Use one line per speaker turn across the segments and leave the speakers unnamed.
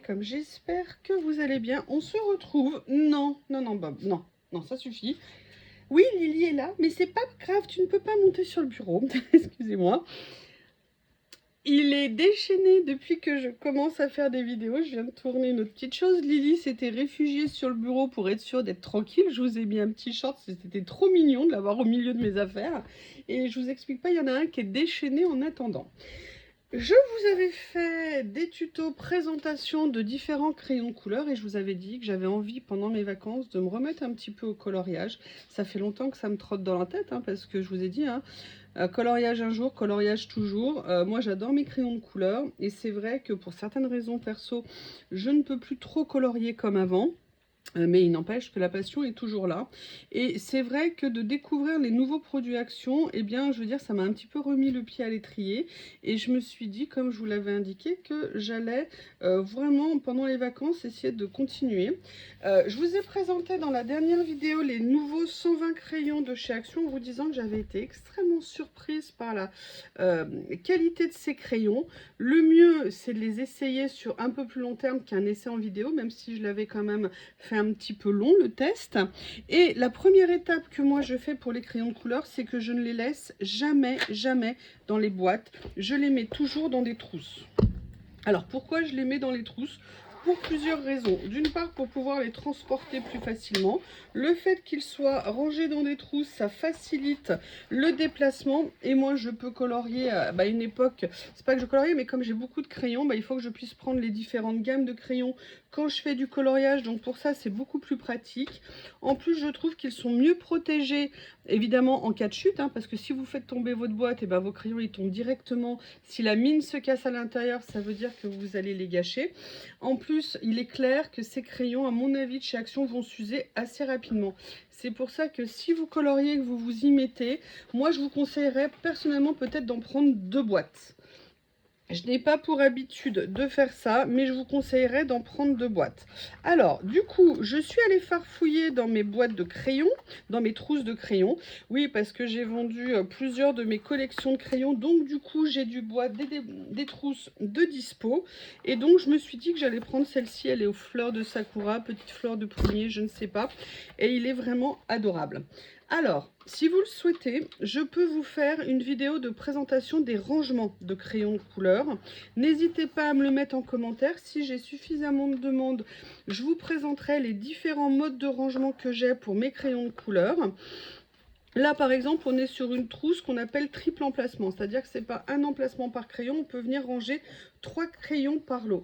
welcome, j'espère que vous allez bien. On se retrouve, non, Bob, non, ça suffit. Oui, Lily est là, mais c'est pas grave, tu ne peux pas monter sur le bureau, excusez-moi. Il est déchaîné depuis que je commence à faire des vidéos. Je viens de tourner une autre petite chose. Lily s'était réfugiée sur le bureau pour être sûre d'être tranquille. Je vous ai mis un petit short, c'était trop mignon de l'avoir au milieu de mes affaires. Et je vous explique pas, il y en a un qui est déchaîné en attendant. Je vous avais fait des tutos présentation de différents crayons de couleur et je vous avais dit que j'avais envie pendant mes vacances de me remettre un petit peu au coloriage. Ça fait longtemps que ça me trotte dans la tête parce que je vous ai dit, coloriage un jour, coloriage toujours. Moi j'adore mes crayons de couleur et c'est vrai que pour certaines raisons perso, je ne peux plus trop colorier comme avant. Mais il n'empêche que la passion est toujours là. Et c'est vrai que de découvrir les nouveaux produits Action, eh bien, je veux dire, ça m'a un petit peu remis le pied à l'étrier. Et je me suis dit, comme je vous l'avais indiqué, que j'allais vraiment, pendant les vacances, essayer de continuer. Je vous ai présenté dans la dernière vidéo les nouveaux 120 crayons de chez Action, en vous disant que j'avais été extrêmement surprise par la qualité de ces crayons. Le mieux, c'est de les essayer sur un peu plus long terme qu'un essai en vidéo, même si je l'avais quand même fait un petit peu long le test. Et la première étape que moi je fais pour les crayons de couleur, c'est que je ne les laisse jamais dans les boîtes. Je les mets toujours dans des trousses. Alors pourquoi je les mets dans les trousses? Pour plusieurs raisons. D'une part, pour pouvoir les transporter plus facilement. Le fait qu'ils soient rangés dans des trousses, ça facilite le déplacement. Et moi, je peux colorier à une époque. C'est pas que je coloriais, mais comme j'ai beaucoup de crayons, il faut que je puisse prendre les différentes gammes de crayons quand je fais du coloriage. Donc pour ça, c'est beaucoup plus pratique. En plus, je trouve qu'ils sont mieux protégés, évidemment, en cas de chute. Parce que si vous faites tomber votre boîte, et vos crayons, ils tombent directement. Si la mine se casse à l'intérieur, ça veut dire que vous allez les gâcher. En plus, il est clair que ces crayons, à mon avis, de chez Action, vont s'user assez rapidement. C'est pour ça que si vous coloriez et que vous vous y mettez, moi, je vous conseillerais personnellement peut-être d'en prendre 2 boîtes. Je n'ai pas pour habitude de faire ça, mais je vous conseillerais d'en prendre 2 boîtes. Alors, du coup, je suis allée farfouiller dans mes boîtes de crayons, dans mes trousses de crayons. Oui, parce que j'ai vendu plusieurs de mes collections de crayons, donc du coup, j'ai dû boire des trousses de dispo. Et donc, je me suis dit que j'allais prendre celle-ci. Elle est aux fleurs de sakura, petite fleur de prunier, je ne sais pas. Et il est vraiment adorable. Alors, si vous le souhaitez, je peux vous faire une vidéo de présentation des rangements de crayons de couleur. N'hésitez pas à me le mettre en commentaire. Si j'ai suffisamment de demandes, je vous présenterai les différents modes de rangement que j'ai pour mes crayons de couleur. Là, par exemple, on est sur une trousse qu'on appelle triple emplacement. C'est-à-dire que ce n'est pas un emplacement par crayon. On peut venir ranger 3 crayons par lot.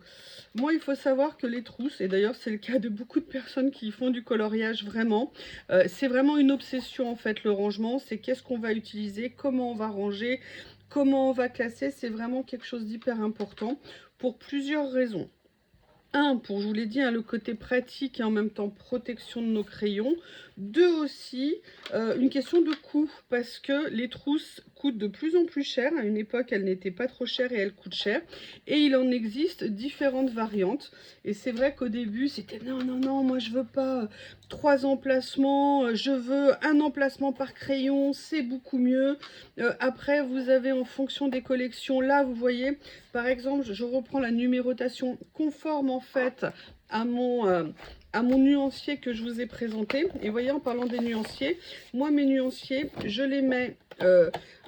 Moi, il faut savoir que les trousses, et d'ailleurs, c'est le cas de beaucoup de personnes qui font du coloriage vraiment, c'est vraiment une obsession, en fait, le rangement. C'est qu'est-ce qu'on va utiliser, comment on va ranger, comment on va classer. C'est vraiment quelque chose d'hyper important pour plusieurs raisons. Un, pour, je vous l'ai dit, le côté pratique et en même temps protection de nos crayons. 2 aussi, une question de coût, parce que les trousses coûtent de plus en plus cher. À une époque, elles n'étaient pas trop chères et elles coûtent cher. Et il en existe différentes variantes. Et c'est vrai qu'au début, c'était non, moi je veux pas 3 emplacements, je veux un emplacement par crayon, c'est beaucoup mieux. Après, vous avez en fonction des collections, là, vous voyez, par exemple, je reprends la numérotation conforme en fait à mon nuancier que je vous ai présenté. Et voyez, en parlant des nuanciers, moi mes nuanciers, je les mets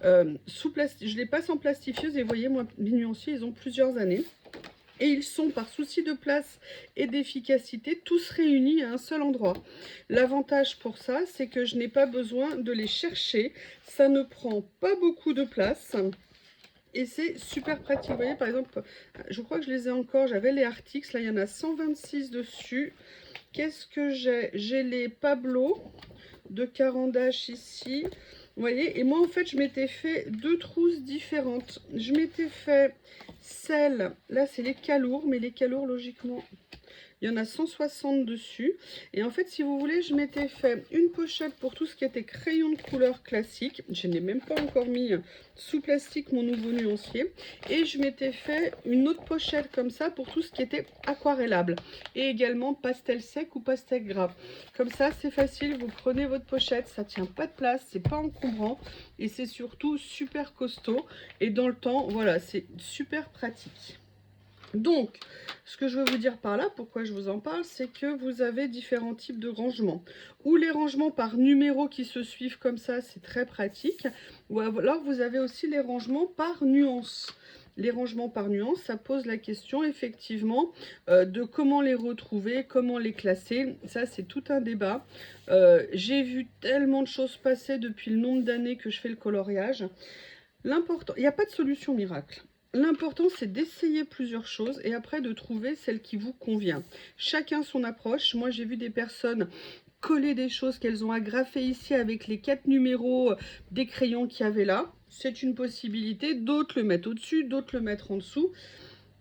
je les passe en plastifieuse. Et voyez, moi mes nuanciers, ils ont plusieurs années. Et ils sont, par souci de place et d'efficacité, tous réunis à un seul endroit. L'avantage pour ça, c'est que je n'ai pas besoin de les chercher. Ça ne prend pas beaucoup de place. Et c'est super pratique. Vous voyez, par exemple, je crois que je les ai encore. J'avais les Artix. Là, il y en a 126 dessus. Qu'est-ce que j'ai? J'ai les Pablo de Carandache ici. Vous voyez, et moi, en fait, je m'étais fait 2 trousses différentes. Je m'étais fait celle, là, c'est les calours, mais les calours, logiquement, il y en a 160 dessus. Et en fait, si vous voulez, je m'étais fait une pochette pour tout ce qui était crayon de couleur classique. Je n'ai même pas encore mis sous plastique mon nouveau nuancier. Et je m'étais fait une autre pochette comme ça pour tout ce qui était aquarellable. Et également pastel sec ou pastel gras. Comme ça, c'est facile. Vous prenez votre pochette, ça tient pas de place, c'est pas encombrant. Et c'est surtout super costaud. Et dans le temps, voilà, c'est super pratique. Donc, ce que je veux vous dire par là, pourquoi je vous en parle, c'est que vous avez différents types de rangements. Ou les rangements par numéro qui se suivent comme ça, c'est très pratique. Ou alors vous avez aussi les rangements par nuance. Les rangements par nuance, ça pose la question effectivement de comment les retrouver, comment les classer. Ça, c'est tout un débat. J'ai vu tellement de choses passer depuis le nombre d'années que je fais le coloriage. L'important, il n'y a pas de solution miracle. L'important, c'est d'essayer plusieurs choses et après de trouver celle qui vous convient. Chacun son approche. Moi, j'ai vu des personnes coller des choses qu'elles ont agrafées ici avec les 4 numéros des crayons qu'il y avait là. C'est une possibilité. D'autres le mettent au-dessus, d'autres le mettent en dessous.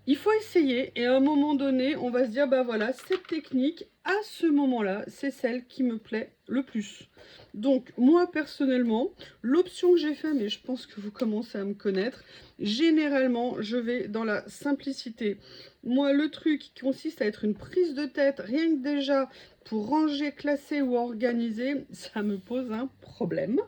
Il faut essayer et à un moment donné, on va se dire, bah voilà, cette technique, à ce moment-là, c'est celle qui me plaît le plus. Donc, moi, personnellement, l'option que j'ai fait, mais je pense que vous commencez à me connaître, généralement, je vais dans la simplicité. Moi, le truc qui consiste à être une prise de tête, rien que déjà pour ranger, classer ou organiser, ça me pose un problème.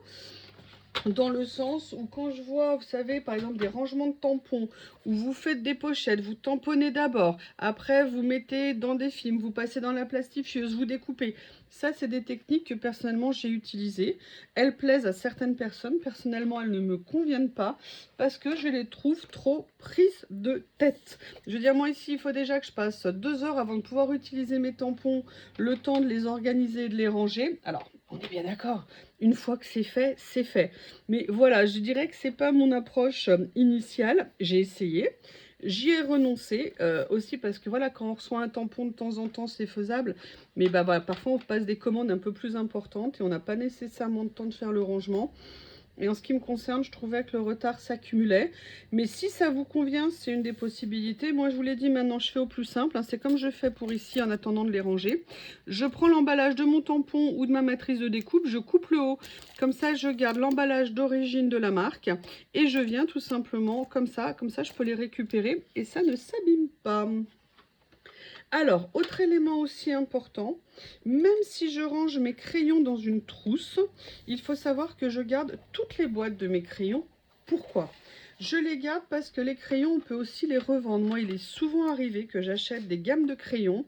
Dans le sens où quand je vois, vous savez, par exemple des rangements de tampons, où vous faites des pochettes, vous tamponnez d'abord, après vous mettez dans des films, vous passez dans la plastifieuse, vous découpez. Ça, c'est des techniques que personnellement j'ai utilisées. Elles plaisent à certaines personnes. Personnellement, elles ne me conviennent pas parce que je les trouve trop prises de tête. Je veux dire, moi ici, il faut déjà que je passe 2 heures avant de pouvoir utiliser mes tampons, le temps de les organiser et de les ranger. Alors, on est bien d'accord. Une fois que c'est fait, c'est fait. Mais voilà, je dirais que c'est pas mon approche initiale. J'ai essayé. J'y ai renoncé aussi parce que voilà, quand on reçoit un tampon de temps en temps, c'est faisable. Mais bah voilà, parfois on passe des commandes un peu plus importantes et on n'a pas nécessairement le temps de faire le rangement. Et en ce qui me concerne, je trouvais que le retard s'accumulait. Mais si ça vous convient, c'est une des possibilités. Moi, je vous l'ai dit, maintenant, je fais au plus simple. Hein. C'est comme je fais pour ici en attendant de les ranger. Je prends l'emballage de mon tampon ou de ma matrice de découpe. Je coupe le haut. Comme ça, je garde l'emballage d'origine de la marque. Et je viens tout simplement comme ça. Comme ça, je peux les récupérer. Et ça ne s'abîme pas. Alors, autre élément aussi important, même si je range mes crayons dans une trousse, il faut savoir que je garde toutes les boîtes de mes crayons. Pourquoi? Je les garde parce que les crayons, on peut aussi les revendre. Moi, il est souvent arrivé que j'achète des gammes de crayons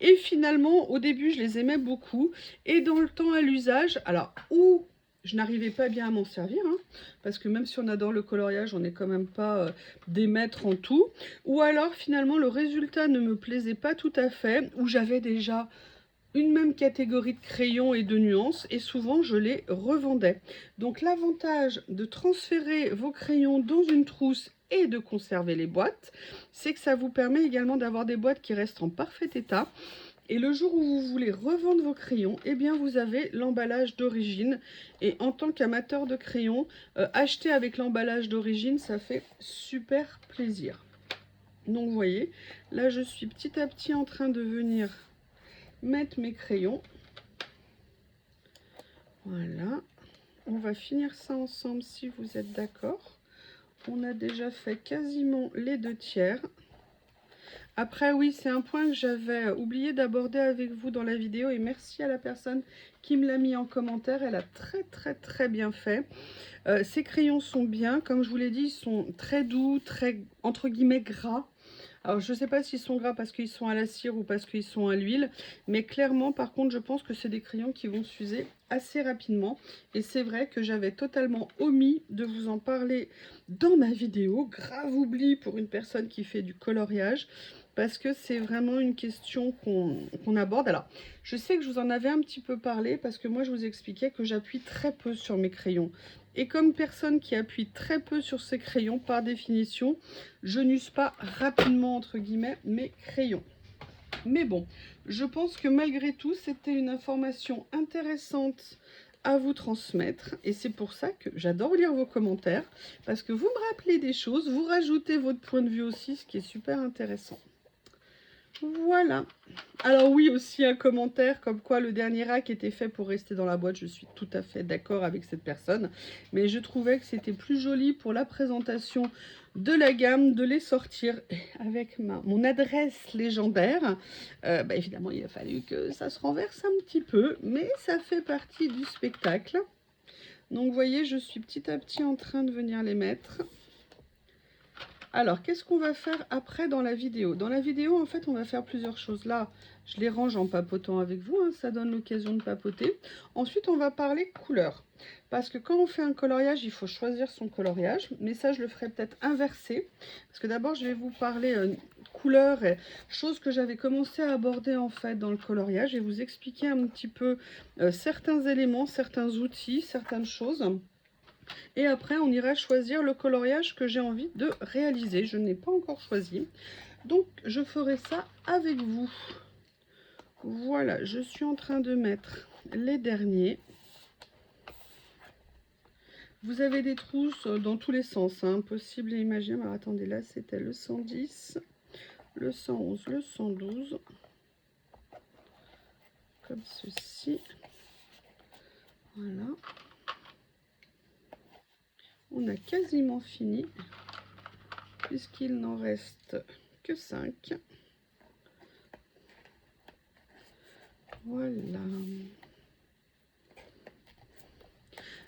et finalement, au début, je les aimais beaucoup et dans le temps à l'usage, alors, ou je n'arrivais pas bien à m'en servir, hein, parce que même si on adore le coloriage, on n'est quand même pas des maîtres en tout. Ou alors finalement le résultat ne me plaisait pas tout à fait, ou j'avais déjà une même catégorie de crayons et de nuances, et souvent je les revendais. Donc l'avantage de transférer vos crayons dans une trousse et de conserver les boîtes, c'est que ça vous permet également d'avoir des boîtes qui restent en parfait état. Et le jour où vous voulez revendre vos crayons, eh bien vous avez l'emballage d'origine. Et en tant qu'amateur de crayons, acheter avec l'emballage d'origine, ça fait super plaisir. Donc vous voyez, là je suis petit à petit en train de venir mettre mes crayons. Voilà. On va finir ça ensemble si vous êtes d'accord. On a déjà fait quasiment les 2/3. Après, oui, c'est un point que j'avais oublié d'aborder avec vous dans la vidéo et merci à la personne qui me l'a mis en commentaire. Elle a très bien fait. Ces crayons sont bien, comme je vous l'ai dit, ils sont très doux, très entre guillemets gras. Alors, je ne sais pas s'ils sont gras parce qu'ils sont à la cire ou parce qu'ils sont à l'huile. Mais clairement, par contre, je pense que c'est des crayons qui vont s'user assez rapidement. Et c'est vrai que j'avais totalement omis de vous en parler dans ma vidéo. Grave oubli pour une personne qui fait du coloriage. Parce que c'est vraiment une question qu'on aborde. Alors, je sais que je vous en avais un petit peu parlé parce que moi, je vous expliquais que j'appuie très peu sur mes crayons. Et comme personne qui appuie très peu sur ses crayons, par définition, je n'use pas rapidement, entre guillemets, mes crayons. Mais bon, je pense que malgré tout, c'était une information intéressante à vous transmettre. Et c'est pour ça que j'adore lire vos commentaires, parce que vous me rappelez des choses, vous rajoutez votre point de vue aussi, ce qui est super intéressant. Voilà. Alors oui, aussi un commentaire comme quoi le dernier rack était fait pour rester dans la boîte. Je suis tout à fait d'accord avec cette personne. Mais je trouvais que c'était plus joli pour la présentation de la gamme de les sortir avec mon adresse légendaire. Bah, évidemment, il a fallu que ça se renverse un petit peu. Mais ça fait partie du spectacle. Donc vous voyez, je suis petit à petit en train de venir les mettre. Alors, qu'est-ce qu'on va faire après dans la vidéo? Dans la vidéo, en fait, on va faire plusieurs choses. Là, je les range en papotant avec vous, hein, ça donne l'occasion de papoter. Ensuite, on va parler couleur. Parce que quand on fait un coloriage, il faut choisir son coloriage. Mais ça, je le ferai peut-être inversé. Parce que d'abord, je vais vous parler couleur, et chose que j'avais commencé à aborder en fait dans le coloriage. Et vous expliquer un petit peu certains éléments, certains outils, certaines choses. Et après, on ira choisir le coloriage que j'ai envie de réaliser. Je n'ai pas encore choisi. Donc, je ferai ça avec vous. Voilà, je suis en train de mettre les derniers. Vous avez des trousses dans tous les sens, hein, possible et imaginable. Alors, attendez, là, c'était le 110, le 111, le 112. Comme ceci. Voilà. On a quasiment fini, puisqu'il n'en reste que 5. Voilà.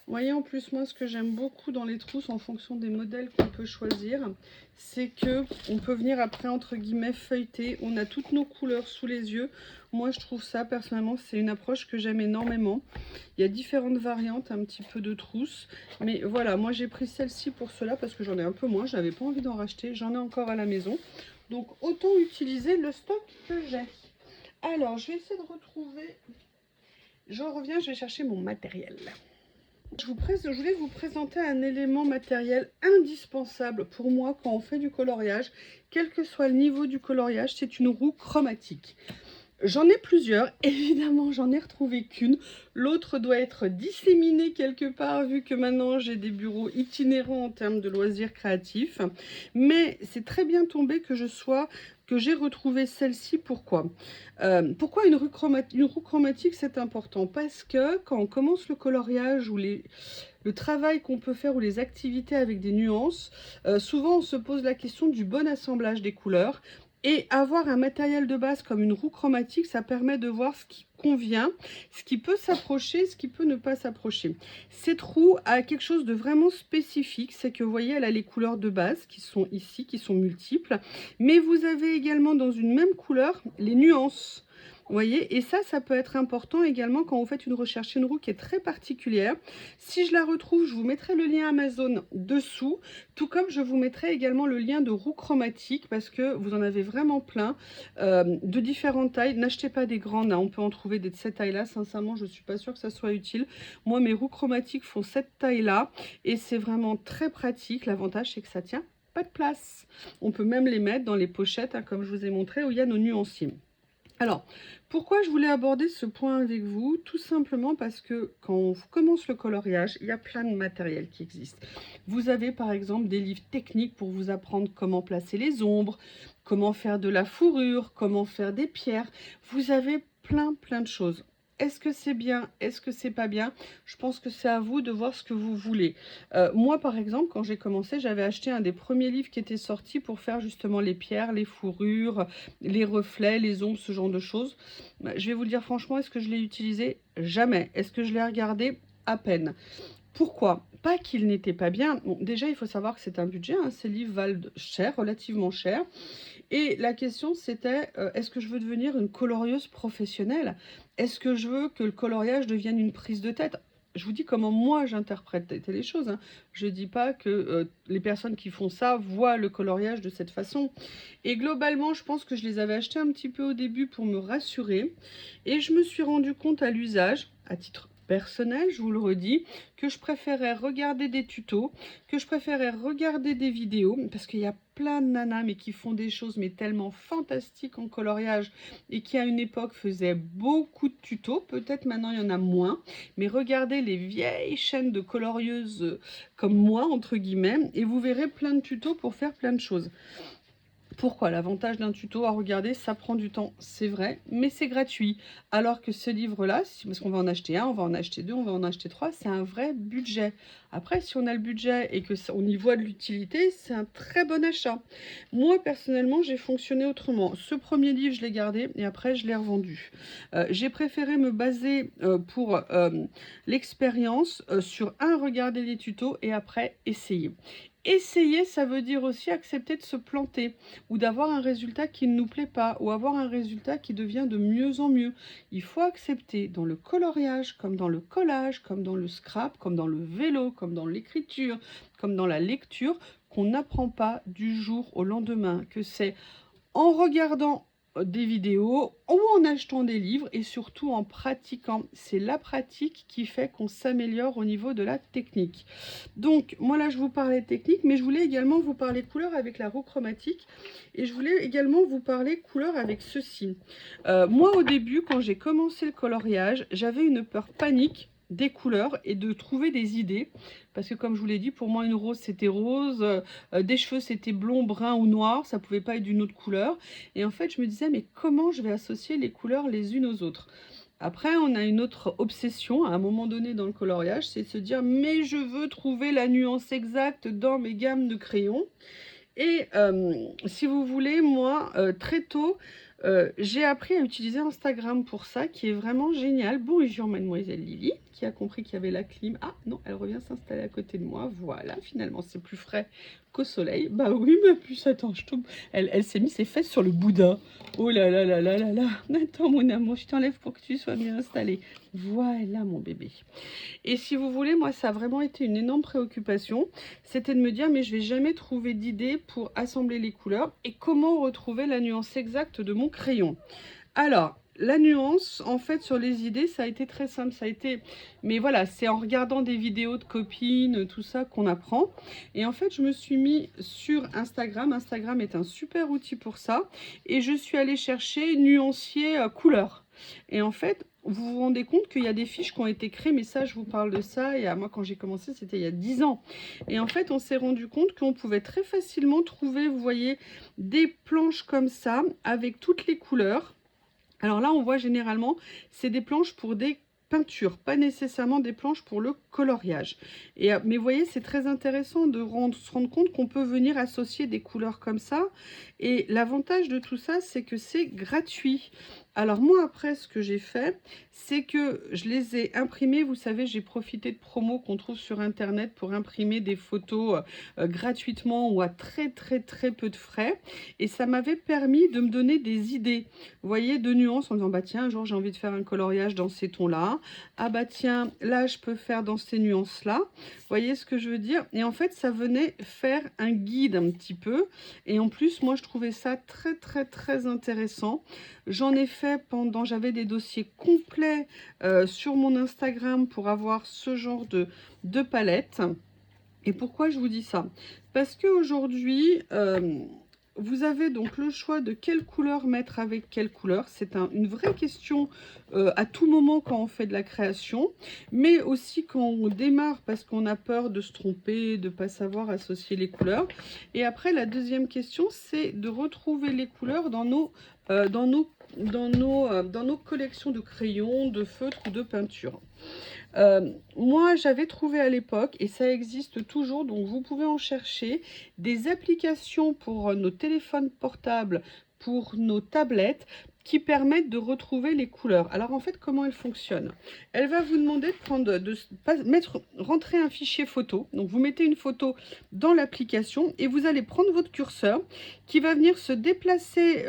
Vous voyez, en plus, moi, ce que j'aime beaucoup dans les trousses, en fonction des modèles qu'on peut choisir, c'est que on peut venir après, entre guillemets, feuilleter. On a toutes nos couleurs sous les yeux. Moi, je trouve ça, personnellement, c'est une approche que j'aime énormément. Il y a différentes variantes, un petit peu de trousses. Mais voilà, moi, j'ai pris celle-ci pour cela, parce que j'en ai un peu moins. Je n'avais pas envie d'en racheter. J'en ai encore à la maison. Donc, autant utiliser le stock que j'ai. Alors, je vais essayer de retrouver... Je reviens, je vais chercher mon matériel. Je voulais vous présenter un élément matériel indispensable pour moi quand on fait du coloriage, quel que soit le niveau du coloriage, c'est une roue chromatique. J'en ai plusieurs, évidemment j'en ai retrouvé qu'une, l'autre doit être disséminée quelque part vu que maintenant j'ai des bureaux itinérants en termes de loisirs créatifs, mais c'est très bien tombé que j'ai retrouvé celle-ci. Pourquoi une roue chromatique c'est important? Parce que quand on commence le coloriage ou le travail qu'on peut faire ou les activités avec des nuances, souvent on se pose la question du bon assemblage des couleurs. Et avoir un matériel de base comme une roue chromatique, ça permet de voir ce qui convient, ce qui peut s'approcher, ce qui peut ne pas s'approcher. Cette roue a quelque chose de vraiment spécifique, c'est que vous voyez, elle a les couleurs de base qui sont ici, qui sont multiples, mais vous avez également dans une même couleur les nuances. Vous voyez, et ça peut être important également quand vous faites une recherche. C'est une roue qui est très particulière. Si je la retrouve, je vous mettrai le lien Amazon dessous, tout comme je vous mettrai également le lien de roue chromatique parce que vous en avez vraiment plein de différentes tailles. N'achetez pas des grandes, hein. On peut en trouver de cette taille-là. Sincèrement, je ne suis pas sûre que ça soit utile. Moi, mes roues chromatiques font cette taille-là et c'est vraiment très pratique. L'avantage, c'est que ça tient pas de place. On peut même les mettre dans les pochettes, hein, comme je vous ai montré, où il y a nos nuanciers. Alors, pourquoi je voulais aborder ce point avec vous? Tout simplement parce que quand on commence le coloriage, il y a plein de matériel qui existe. Vous avez par exemple des livres techniques pour vous apprendre comment placer les ombres, comment faire de la fourrure, comment faire des pierres. Vous avez plein de choses. Est-ce que c'est bien? Est-ce que c'est pas bien? Je pense que c'est à vous de voir ce que vous voulez. Moi, par exemple, quand j'ai commencé, j'avais acheté un des premiers livres qui était sorti pour faire justement les pierres, les fourrures, les reflets, les ombres, ce genre de choses. Je vais vous le dire franchement, est-ce que je l'ai utilisé? Jamais. Est-ce que je l'ai regardé? À peine. Pourquoi? Pas qu'il n'était pas bien. Bon, déjà, il faut savoir que c'est un budget, hein. Ces livres valent cher, relativement cher. Et la question, c'était, est-ce que je veux devenir une colorieuse professionnelle? Est-ce que je veux que le coloriage devienne une prise de tête? Je vous dis comment moi j'interprète les choses, hein. Je ne dis pas que les personnes qui font ça voient le coloriage de cette façon. Et globalement, je pense que je les avais achetés un petit peu au début pour me rassurer. Et je me suis rendu compte à l'usage, à titre personnel, je vous le redis, que je préférais regarder des tutos, que je préférais regarder des vidéos, parce qu'il y a plein de nanas mais qui font des choses mais tellement fantastiques en coloriage et qui à une époque faisaient beaucoup de tutos. Peut-être maintenant il y en a moins, mais regardez les vieilles chaînes de colorieuses comme moi entre guillemets et vous verrez plein de tutos pour faire plein de choses. Pourquoi? L'avantage d'un tuto à regarder, ça prend du temps, c'est vrai, mais c'est gratuit. Alors que ce livre-là, parce qu'on va en acheter un, on va en acheter deux, on va en acheter trois, c'est un vrai budget. Après, si on a le budget et qu'on y voit de l'utilité, c'est un très bon achat. Moi, personnellement, j'ai fonctionné autrement. Ce premier livre, je l'ai gardé et après, je l'ai revendu. J'ai préféré me baser pour l'expérience sur regarder les tutos et après, essayer. Essayer, ça veut dire aussi accepter de se planter ou d'avoir un résultat qui ne nous plaît pas ou avoir un résultat qui devient de mieux en mieux. Il faut accepter dans le coloriage, comme dans le collage, comme dans le scrap, comme dans le vélo, comme dans l'écriture, comme dans la lecture, qu'on n'apprend pas du jour au lendemain, que c'est en regardant des vidéos ou en achetant des livres et surtout en pratiquant. C'est la pratique qui fait qu'on s'améliore au niveau de la technique. Donc, moi là, je vous parlais technique, mais je voulais également vous parler couleur avec la roue chromatique et je voulais également vous parler couleur avec ceci. Moi, au début, quand j'ai commencé le coloriage, j'avais une peur panique des couleurs et de trouver des idées parce que comme je vous l'ai dit, pour moi une rose c'était rose, des cheveux c'était blond, brun ou noir, ça pouvait pas être d'une autre couleur et en fait je me disais mais comment je vais associer les couleurs les unes aux autres. Après on a une autre obsession à un moment donné dans le coloriage, c'est de se dire mais je veux trouver la nuance exacte dans mes gammes de crayons. Et si vous voulez, moi, très tôt, j'ai appris à utiliser Instagram pour ça, qui est vraiment génial. Bonjour mademoiselle Lily, qui a compris qu'il y avait la clim. Ah non, elle revient s'installer à côté de moi. Voilà, finalement, c'est plus frais qu'au soleil. Bah oui, ma puce, attends, je tombe. Elle s'est mis ses fesses sur le boudin. Oh là là là là là là. Attends, mon amour, je t'enlève pour que tu sois bien installée. Voilà, mon bébé. Et si vous voulez, moi, ça a vraiment été une énorme préoccupation. C'était de me dire, mais je vais jamais trouver d'idée pour assembler les couleurs et comment retrouver la nuance exacte de mon crayon. Alors, la nuance, en fait, sur les idées, ça a été très simple. Ça a été, mais voilà, c'est en regardant des vidéos de copines, tout ça, qu'on apprend. Et en fait, je me suis mis sur Instagram. Instagram est un super outil pour ça. Et je suis allée chercher nuancier couleur. Et en fait, vous vous rendez compte qu'il y a des fiches qui ont été créées, mais ça, je vous parle de ça. Et à moi, quand j'ai commencé, c'était il y a 10 ans. Et en fait, on s'est rendu compte qu'on pouvait très facilement trouver, vous voyez, des planches comme ça, avec toutes les couleurs. Alors là, on voit généralement, c'est des planches pour des peintures, pas nécessairement des planches pour le coloriage. Et, mais vous voyez, c'est très intéressant de se rendre compte qu'on peut venir associer des couleurs comme ça. Et l'avantage de tout ça, c'est que c'est gratuit. Alors moi, après, ce que j'ai fait, c'est que je les ai imprimés. Vous savez, j'ai profité de promos qu'on trouve sur Internet pour imprimer des photos gratuitement ou à très peu de frais. Et ça m'avait permis de me donner des idées, vous voyez, de nuances en disant, bah tiens, un jour j'ai envie de faire un coloriage dans ces tons-là. Ah bah tiens, là je peux faire dans ces nuances-là. Vous voyez ce que je veux dire? Et en fait, ça venait faire un guide un petit peu. Et en plus, moi, je trouvais ça très intéressant. J'en ai fait pendant, j'avais des dossiers complets sur mon Instagram pour avoir ce genre de palette. Et pourquoi je vous dis ça? Parce qu'aujourd'hui, vous avez donc le choix de quelle couleur mettre avec quelle couleur. C'est une vraie question à tout moment quand on fait de la création, mais aussi quand on démarre parce qu'on a peur de se tromper, de ne pas savoir associer les couleurs. Et après, la deuxième question, c'est de retrouver les couleurs dans nos collections de crayons, de feutres ou de peinture. Moi, j'avais trouvé à l'époque, et ça existe toujours, donc vous pouvez en chercher, des applications pour nos téléphones portables, pour nos tablettes, qui permettent de retrouver les couleurs. Alors en fait, comment elle fonctionne? Elle va vous demander de prendre, rentrer un fichier photo. Donc vous mettez une photo dans l'application et vous allez prendre votre curseur qui va venir se déplacer.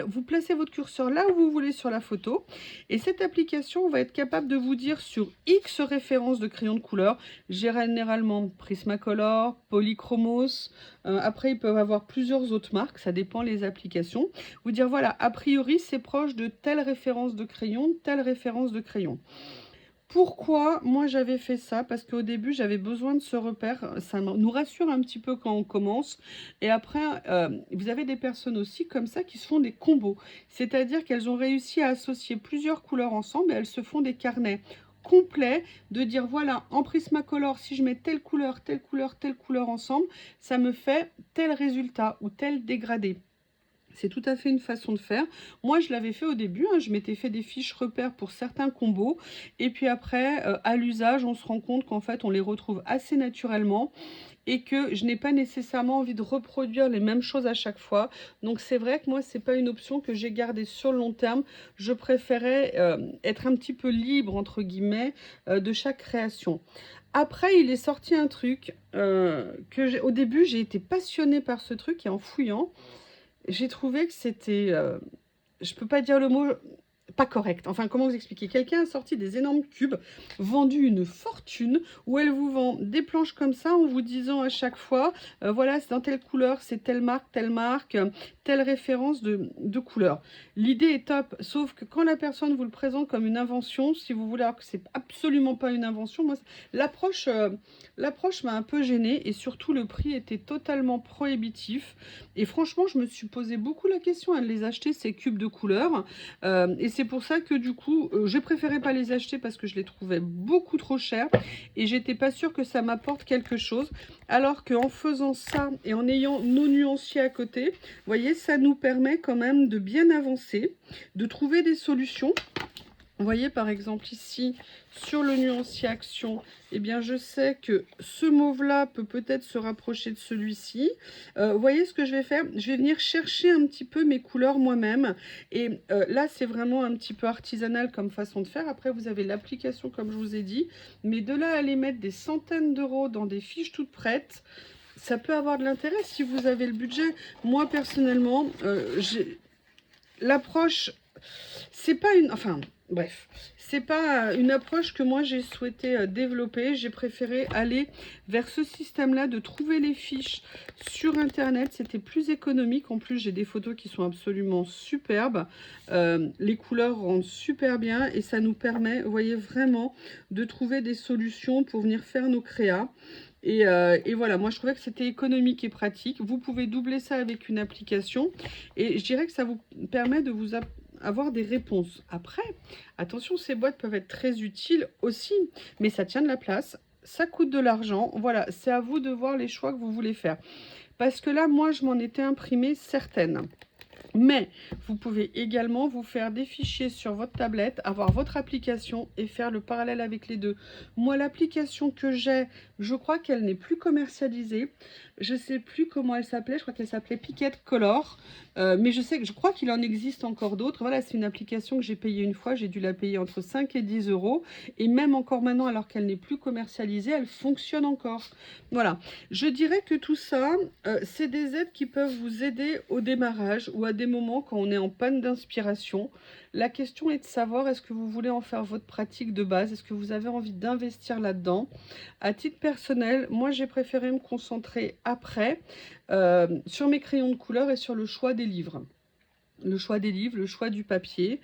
Vous placez votre curseur là où vous voulez sur la photo et cette application va être capable de vous dire sur X références de crayons de couleur, généralement Prismacolor, Polychromos. Après, ils peuvent avoir plusieurs autres marques, ça dépend les applications. Vous dire voilà, a priori, c'est proche de telle référence de crayon, telle référence de crayon. Pourquoi moi j'avais fait ça? Parce qu'au début j'avais besoin de ce repère, ça nous rassure un petit peu quand on commence. Et après, vous avez des personnes aussi comme ça qui se font des combos. C'est-à-dire qu'elles ont réussi à associer plusieurs couleurs ensemble et elles se font des carnets complets de dire voilà, en Prismacolor, si je mets telle couleur, telle couleur, telle couleur ensemble, ça me fait tel résultat ou tel dégradé. C'est tout à fait une façon de faire. Moi, je l'avais fait au début, hein, je m'étais fait des fiches repères pour certains combos. Et puis après, à l'usage, on se rend compte qu'en fait, on les retrouve assez naturellement et que je n'ai pas nécessairement envie de reproduire les mêmes choses à chaque fois. Donc c'est vrai que moi, c'est pas une option que j'ai gardée sur le long terme. Je préférais être un petit peu libre, entre guillemets, de chaque création. Après, il est sorti un truc au début, j'ai été passionnée par ce truc et en fouillant, j'ai trouvé que c'était, je peux pas dire le mot, pas correct. Enfin, comment vous expliquer? Quelqu'un a sorti des énormes cubes, vendu une fortune, où elle vous vend des planches comme ça en vous disant à chaque fois, voilà, c'est dans telle couleur, c'est telle marque, telle référence de couleur. L'idée est top, sauf que quand la personne vous le présente comme une invention, si vous voulez, alors que c'est absolument pas une invention, moi, l'approche m'a un peu gênée et surtout le prix était totalement prohibitif. Et franchement, je me suis posé beaucoup la question à les acheter, ces cubes de couleurs. Et c'est pour ça que du coup, j'ai préféré pas les acheter parce que je les trouvais beaucoup trop chers et j'étais pas sûre que ça m'apporte quelque chose. Alors qu'en faisant ça et en ayant nos nuanciers à côté, vous voyez, ça nous permet quand même de bien avancer, de trouver des solutions. Vous voyez par exemple ici sur le nuancier action, eh bien je sais que ce mauve là peut peut-être se rapprocher de celui-ci. Vous voyez ce que je vais faire? Je vais venir chercher un petit peu mes couleurs moi-même. Et là c'est vraiment un petit peu artisanal comme façon de faire. Après vous avez l'application comme je vous ai dit. Mais de là à aller mettre des centaines d'euros dans des fiches toutes prêtes, ça peut avoir de l'intérêt si vous avez le budget. Moi personnellement, l'approche, c'est pas une... Enfin, bref, c'est pas une approche que moi j'ai souhaité développer. J'ai préféré aller vers ce système-là, de trouver les fiches sur Internet. C'était plus économique. En plus, j'ai des photos qui sont absolument superbes. Les couleurs rendent super bien et ça nous permet, vous voyez, vraiment de trouver des solutions pour venir faire nos créas. Et voilà, moi je trouvais que c'était économique et pratique. Vous pouvez doubler ça avec une application et je dirais que ça vous permet de vous avoir des réponses. Après, attention, ces boîtes peuvent être très utiles aussi, mais ça tient de la place, ça coûte de l'argent. Voilà, c'est à vous de voir les choix que vous voulez faire. Parce que là, moi, je m'en étais imprimé certaines. Mais vous pouvez également vous faire des fichiers sur votre tablette, avoir votre application et faire le parallèle avec les deux. Moi, l'application que j'ai, je crois qu'elle n'est plus commercialisée. Je ne sais plus comment elle s'appelait. Je crois qu'elle s'appelait Piquette Color. Mais je crois qu'il en existe encore d'autres. Voilà, c'est une application que j'ai payée une fois. J'ai dû la payer entre 5 et 10 euros. Et même encore maintenant, alors qu'elle n'est plus commercialisée, elle fonctionne encore. Voilà. Je dirais que tout ça, c'est des aides qui peuvent vous aider au démarrage ou à des moments quand on est en panne d'inspiration. La question est de savoir, est-ce que vous voulez en faire votre pratique de base? Est-ce que vous avez envie d'investir là-dedans? À titre personnel, moi j'ai préféré me concentrer après sur mes crayons de couleur et sur le choix des livres. Le choix des livres, le choix du papier.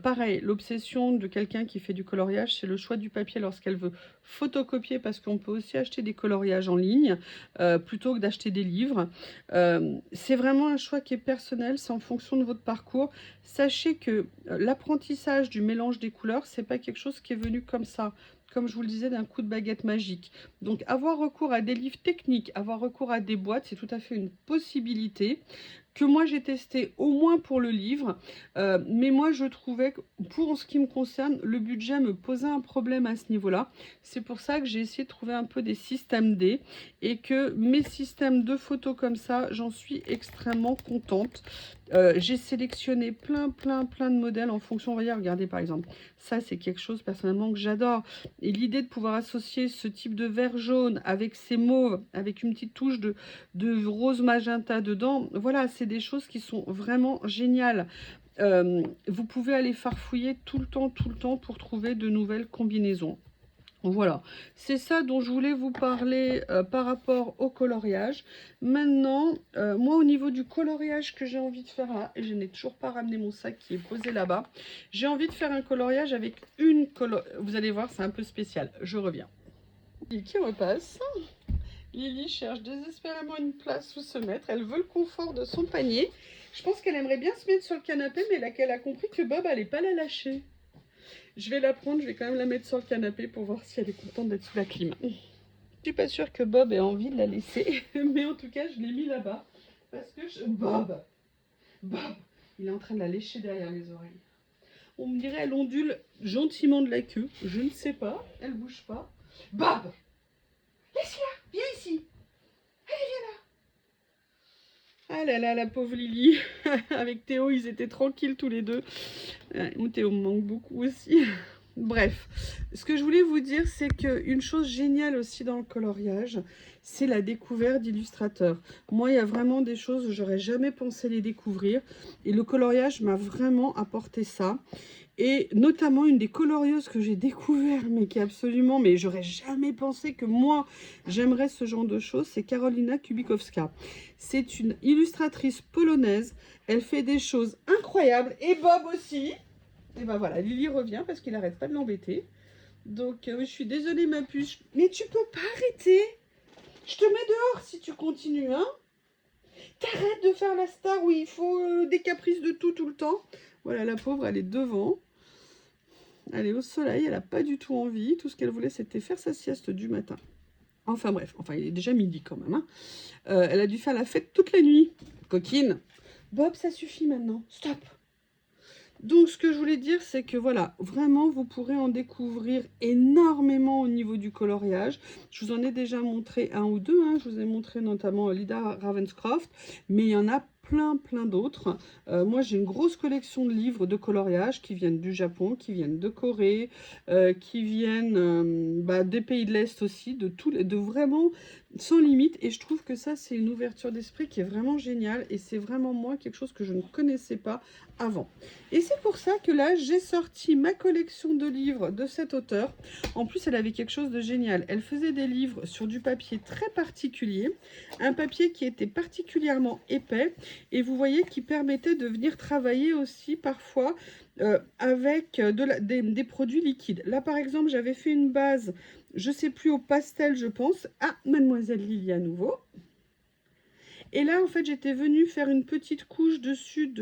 Pareil, l'obsession de quelqu'un qui fait du coloriage, c'est le choix du papier lorsqu'elle veut photocopier, parce qu'on peut aussi acheter des coloriages en ligne plutôt que d'acheter des livres. C'est vraiment un choix qui est personnel, c'est en fonction de votre parcours. Sachez que l'apprentissage du mélange des couleurs, c'est pas quelque chose qui est venu comme ça, comme je vous le disais, d'un coup de baguette magique. Donc avoir recours à des livres techniques, avoir recours à des boîtes, c'est tout à fait une possibilité que moi j'ai testé au moins pour le livre, mais moi je trouvais que pour ce qui me concerne, le budget me posait un problème à ce niveau-là. C'est pour ça que j'ai essayé de trouver un peu des systèmes D et que mes systèmes de photos comme ça, j'en suis extrêmement contente. J'ai sélectionné plein de modèles en fonction, voyez, regardez par exemple, ça c'est quelque chose personnellement que j'adore. Et l'idée de pouvoir associer ce type de vert jaune avec ces mauves, avec une petite touche de rose magenta dedans, voilà, c'est des choses qui sont vraiment géniales. Vous pouvez aller farfouiller tout le temps pour trouver de nouvelles combinaisons. Voilà, c'est ça dont je voulais vous parler par rapport au coloriage. Maintenant, moi au niveau du coloriage que j'ai envie de faire là, et je n'ai toujours pas ramené mon sac qui est posé là-bas, j'ai envie de faire un coloriage avec une couleur. Vous allez voir, c'est un peu spécial, je reviens. Qui repasse. Lily cherche désespérément une place où se mettre. Elle veut le confort de son panier. Je pense qu'elle aimerait bien se mettre sur le canapé, mais là qu'elle a compris que Bob n'allait pas la lâcher. Je vais la prendre, je vais quand même la mettre sur le canapé pour voir si elle est contente d'être sous la clim. Je suis pas sûre que Bob ait envie de la laisser, mais en tout cas, je l'ai mis là-bas. Parce que Bob, Bah, il est en train de la lécher derrière les oreilles. On me dirait, elle ondule gentiment de la queue. Je ne sais pas, elle bouge pas. Bab, laisse-la, viens ici. Ah là là, la pauvre Lily. Avec Théo, ils étaient tranquilles tous les deux. Théo me manque beaucoup aussi. Bref, ce que je voulais vous dire, c'est qu'une chose géniale aussi dans le coloriage, c'est la découverte d'illustrateurs. Moi, il y a vraiment des choses où j'aurais jamais pensé les découvrir. Et le coloriage m'a vraiment apporté ça. Et notamment une des colorieuses que j'ai découvert, mais qui est absolument, mais j'aurais jamais pensé que moi, j'aimerais ce genre de choses, c'est Karolina Kubikowska. C'est une illustratrice polonaise. Elle fait des choses incroyables. Et Bob aussi. Et ben voilà, Lily revient parce qu'il n'arrête pas de l'embêter. Donc, je suis désolée, ma puce. Mais tu peux pas arrêter. Je te mets dehors si tu continues, hein. T'arrêtes de faire la star où il faut des caprices de tout le temps. Voilà, la pauvre, elle est devant. Elle est au soleil, elle n'a pas du tout envie. Tout ce qu'elle voulait, c'était faire sa sieste du matin. Enfin bref, enfin il est déjà midi quand même. Hein. Elle a dû faire la fête toute la nuit. Coquine. Bob, ça suffit maintenant. Stop. Donc ce que je voulais dire, c'est que voilà, vraiment, vous pourrez en découvrir énormément au niveau du coloriage. Je vous en ai déjà montré un ou deux. Hein. Je vous ai montré notamment Lida Ravenscroft, mais il y en a plein d'autres. Moi, j'ai une grosse collection de livres de coloriage qui viennent du Japon, qui viennent de Corée, qui viennent des pays de l'Est aussi, de vraiment sans limite. Et je trouve que ça, c'est une ouverture d'esprit qui est vraiment géniale. Et c'est vraiment moi quelque chose que je ne connaissais pas avant. Et c'est pour ça que là, j'ai sorti ma collection de livres de cet auteur. En plus, elle avait quelque chose de génial. Elle faisait des livres sur du papier très particulier, un papier qui était particulièrement épais, et vous voyez, qui permettait de venir travailler aussi parfois avec des produits liquides. Là, par exemple, j'avais fait une base, je ne sais plus, au pastel, je pense. Ah, Mademoiselle Lily à nouveau. Et là, en fait, j'étais venue faire une petite couche dessus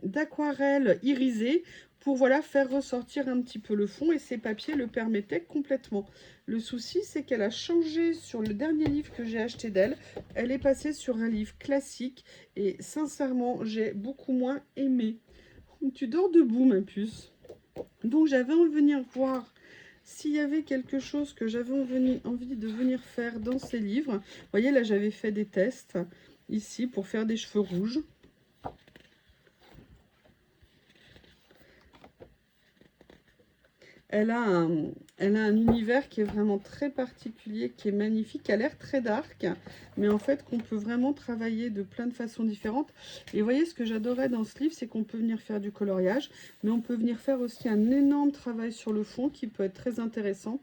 d'aquarelle irisée pour voilà, faire ressortir un petit peu le fond. Et ces papiers le permettaient complètement. Le souci, c'est qu'elle a changé sur le dernier livre que j'ai acheté d'elle. Elle est passée sur un livre classique. Et sincèrement, j'ai beaucoup moins aimé. Tu dors debout, ma puce. Donc, j'avais envie de venir voir s'il y avait quelque chose que j'avais envie de venir faire dans ces livres. Vous voyez, là, j'avais fait des tests ici pour faire des cheveux rouges. Elle a un univers qui est vraiment très particulier, qui est magnifique, qui a l'air très dark, mais en fait qu'on peut vraiment travailler de plein de façons différentes. Et vous voyez, ce que j'adorais dans ce livre, c'est qu'on peut venir faire du coloriage, mais on peut venir faire aussi un énorme travail sur le fond qui peut être très intéressant.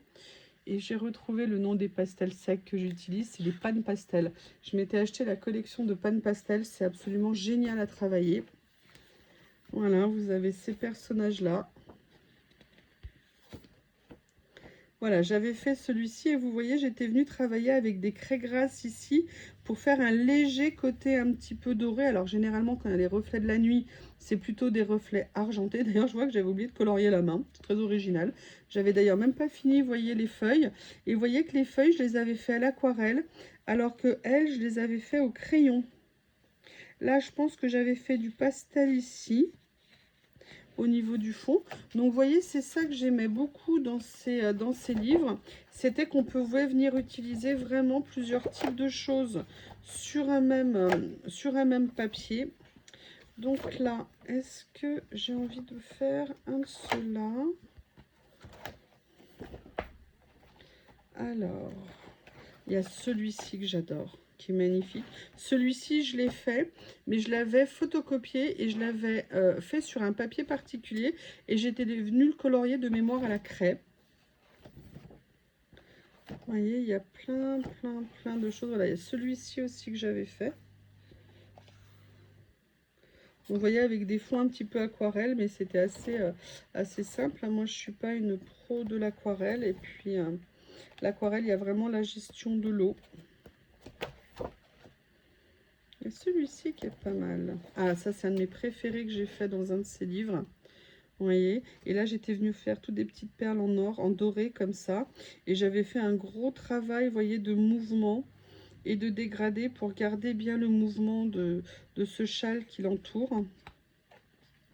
Et j'ai retrouvé le nom des pastels secs que j'utilise, c'est les Pan Pastel. Je m'étais acheté la collection de Pan Pastel, c'est absolument génial à travailler. Voilà, vous avez ces personnages-là. Voilà, j'avais fait celui-ci et vous voyez, j'étais venue travailler avec des craies grasses ici pour faire un léger côté un petit peu doré. Alors généralement, quand il y a les reflets de la nuit, c'est plutôt des reflets argentés. D'ailleurs, je vois que j'avais oublié de colorier la main. C'est très original. J'avais d'ailleurs même pas fini, vous voyez, les feuilles. Et vous voyez que les feuilles, je les avais fait à l'aquarelle, alors que elles, je les avais fait au crayon. Là, je pense que j'avais fait du pastel ici, au niveau du fond. Donc vous voyez, c'est ça que j'aimais beaucoup dans ces livres, c'était qu'on pouvait venir utiliser vraiment plusieurs types de choses sur un même papier. Donc là, est-ce que j'ai envie de faire un de ceux-là? Alors, il y a celui-ci que j'adore, qui est magnifique. Celui-ci, je l'ai fait, mais je l'avais photocopié et je l'avais fait sur un papier particulier. Et j'étais venue le colorier de mémoire à la craie. Vous voyez, il y a plein de choses. Voilà, il y a celui-ci aussi que j'avais fait. Vous voyez, avec des fonds un petit peu aquarelle, mais c'était assez simple. Moi, je ne suis pas une pro de l'aquarelle. Et puis, l'aquarelle, il y a vraiment la gestion de l'eau. Il y a celui-ci qui est pas mal. Ah, ça, c'est un de mes préférés que j'ai fait dans un de ces livres. Vous voyez, et là j'étais venue faire toutes des petites perles en or, en doré comme ça, et j'avais fait un gros travail, vous voyez, de mouvement et de dégradé pour garder bien le mouvement de ce châle qui l'entoure.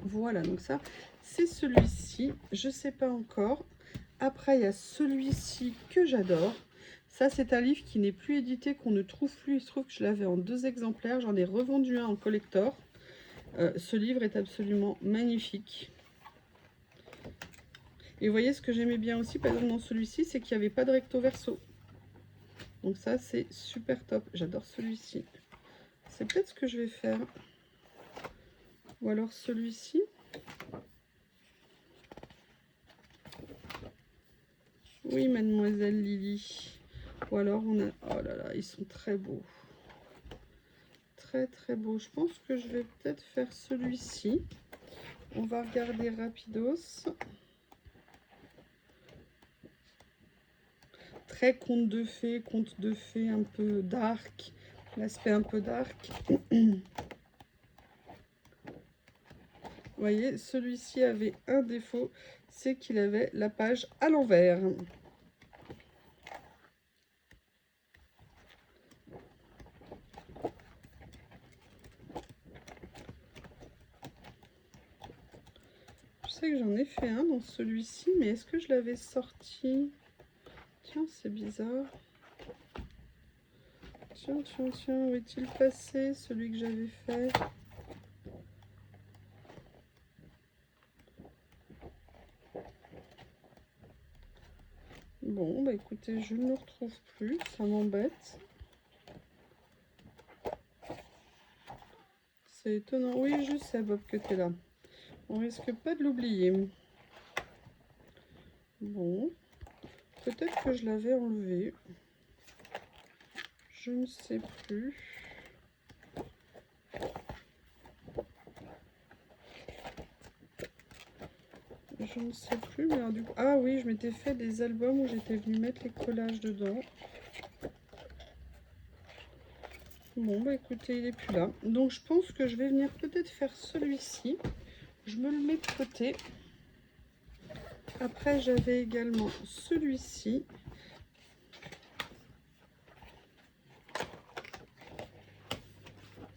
Voilà, donc ça, c'est celui-ci. Je ne sais pas encore. Après, il y a celui-ci que j'adore. Ça, c'est un livre qui n'est plus édité, qu'on ne trouve plus. Il se trouve que je l'avais en 2 exemplaires. J'en ai revendu un en collector. Ce livre est absolument magnifique. Et vous voyez, ce que j'aimais bien aussi, par exemple, dans celui-ci, c'est qu'il n'y avait pas de recto verso. Donc ça, c'est super top. J'adore celui-ci. C'est peut-être ce que je vais faire. Ou alors celui-ci. Oui, mademoiselle Lily. Ou alors on a... Oh là là, ils sont très beaux. Très très beaux. Je pense que je vais peut-être faire celui-ci. On va regarder rapidos. Très conte de fées un peu dark. L'aspect un peu dark. Vous voyez, celui-ci avait un défaut, c'est qu'il avait la page à l'envers. Je sais que j'en ai fait un dans celui-ci, mais est-ce que je l'avais sorti? Tiens, c'est bizarre. Tiens, tiens, tiens, où est-il passé, celui que j'avais fait? Bon, bah écoutez, je ne le retrouve plus, ça m'embête. C'est étonnant. Oui, je sais, Bob, que tu es là. On risque pas de l'oublier. Bon, peut-être que je l'avais enlevé. Je ne sais plus. Je ne sais plus, mais alors, du coup... Ah oui, je m'étais fait des albums où j'étais venue mettre les collages dedans. Bon, bah écoutez, il est plus là. Donc je pense que je vais venir peut-être faire celui-ci. Je me le mets de côté. Après, j'avais également celui-ci.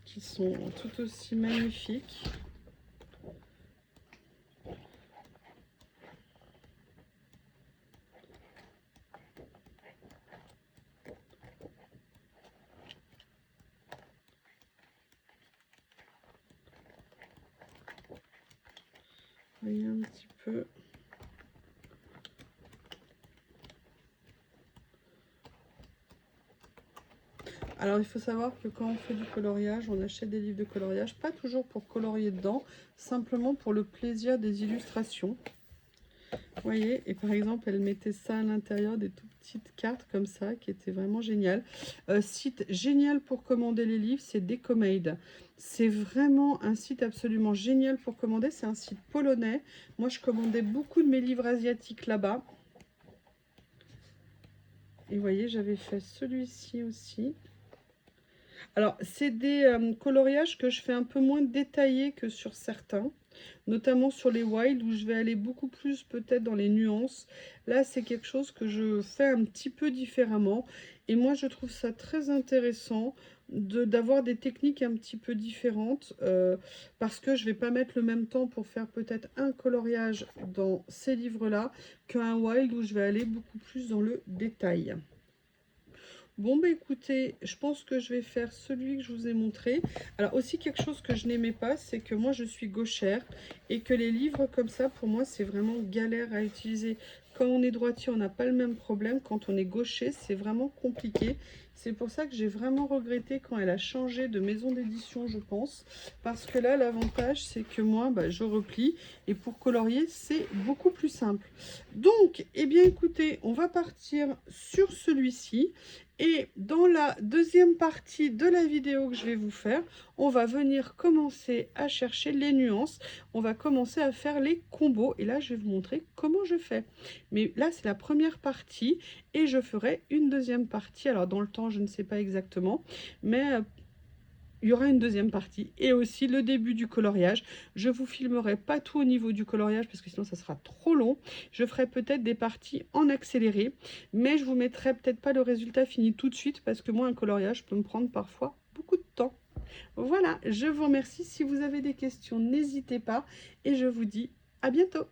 Qui sont tout aussi magnifiques. Voyez un petit peu. Alors, il faut savoir que quand on fait du coloriage, on achète des livres de coloriage, pas toujours pour colorier dedans, simplement pour le plaisir des illustrations. Vous voyez, et par exemple, elle mettait ça à l'intérieur, des toutes petites cartes comme ça, qui étaient vraiment géniales. Site génial pour commander les livres, c'est Decomade. C'est vraiment un site absolument génial pour commander. C'est un site polonais. Moi, je commandais beaucoup de mes livres asiatiques là-bas. Et vous voyez, j'avais fait celui-ci aussi. Alors, c'est des coloriages que je fais un peu moins détaillés que sur certains, notamment sur les wild où je vais aller beaucoup plus peut-être dans les nuances. Là, c'est quelque chose que je fais un petit peu différemment et moi, je trouve ça très intéressant d'avoir des techniques un petit peu différentes parce que je vais pas mettre le même temps pour faire peut-être un coloriage dans ces livres-là qu'un wild où je vais aller beaucoup plus dans le détail. Bon, bah écoutez, je pense que je vais faire celui que je vous ai montré. Alors aussi, quelque chose que je n'aimais pas, c'est que moi, je suis gauchère et que les livres comme ça, pour moi, c'est vraiment galère à utiliser. Quand on est droitier, on n'a pas le même problème. Quand on est gaucher, c'est vraiment compliqué. C'est pour ça que j'ai vraiment regretté quand elle a changé de maison d'édition, je pense. Parce que là, l'avantage, c'est que moi, bah, je replie. Et pour colorier, c'est beaucoup plus simple. Donc, eh bien, écoutez, on va partir sur celui-ci. Et dans la deuxième partie de la vidéo que je vais vous faire, on va venir commencer à chercher les nuances. On va commencer à faire les combos. Et là, je vais vous montrer comment je fais. Mais là, c'est la première partie et je ferai une deuxième partie. Alors, dans le temps, je ne sais pas exactement. Mais il y aura une deuxième partie et aussi le début du coloriage. Je vous filmerai pas tout au niveau du coloriage parce que sinon ça sera trop long. Je ferai peut-être des parties en accéléré, mais je vous mettrai peut-être pas le résultat fini tout de suite parce que moi un coloriage peut me prendre parfois beaucoup de temps. Voilà, je vous remercie. Si vous avez des questions, n'hésitez pas et je vous dis à bientôt.